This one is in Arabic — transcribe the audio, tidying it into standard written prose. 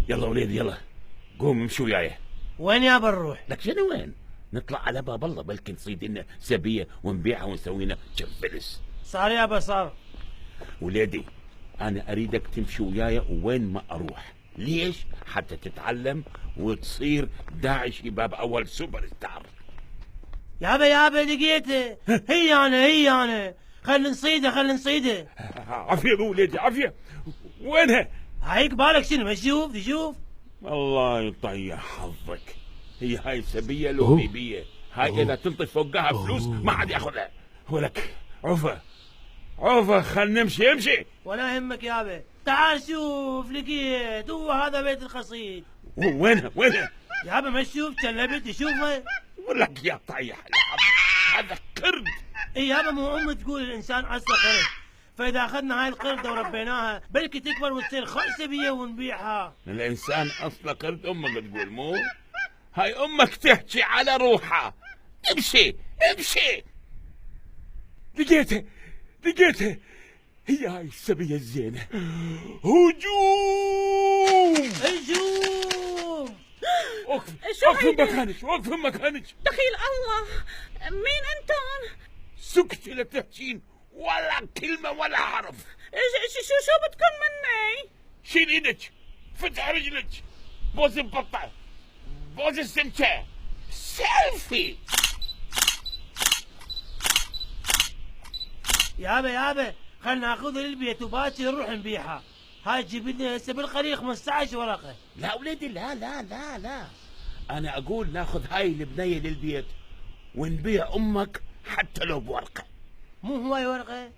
يلا وليدي يلا، قوم امشي وياي. وين يابا نروح؟ لك شنو وين؟ نطلع على باب الله، بلكي نصيد لنا سبيه ونبيعها ونسوي لنا كم فلس. صار يابا صار. وليدي انا اريدك تمشي وياي وين ما اروح. ليش؟ حتى تتعلم وتصير داعي شباب اول سوبر ستار. يابا لقيته. هي انا خلي نصيده. عافيه ابو وليدي عافيه. وينها؟ هايك بالك شنو؟ ما تشوف. الله يطيح حظك. هي هاي سبيه لو بيبيه، هاي اذا تنطي فوقها فلوس ما حد ياخذها. ولك عوفه خل نمشي امشي. ولا يهمك يابا، تعال شوف لقيت، هو هذا بيت القصيد. وينها يابا ما تشوف؟ كلبت تشوفها. ولك يا طيح الحظ هذا قرد. اي يابا، مو امك تقول الانسان اصله قرد، فاذا اخذنا هاي القرده وربيناها بلكي تكبر وتصير خلصه بيه ونبيعها. الانسان اصله قرد امك تقول مو؟ هاي امك تحكي على روحها. امشي لقيته هي هاي السبيه الزينه. هجوم وقف مكانك. دخيل الله، مين انتم؟ سكتي لا تحكين ولا كلمه ولا حرف. شو بدكم مني؟ شيل ايدك، فتح رجلك، بوز البطه، بوز السمكه، سيلفي. يابا خلنا ناخذها للبيت وباكر نروح نبيعها. هاي تجيب لنا هسه بالقليل 15 ورقه. لا وليدي لا انا اقول ناخذ هاي البنيه للبيت ونبيع امك حتى لو بورقه. مو هواي ورقه.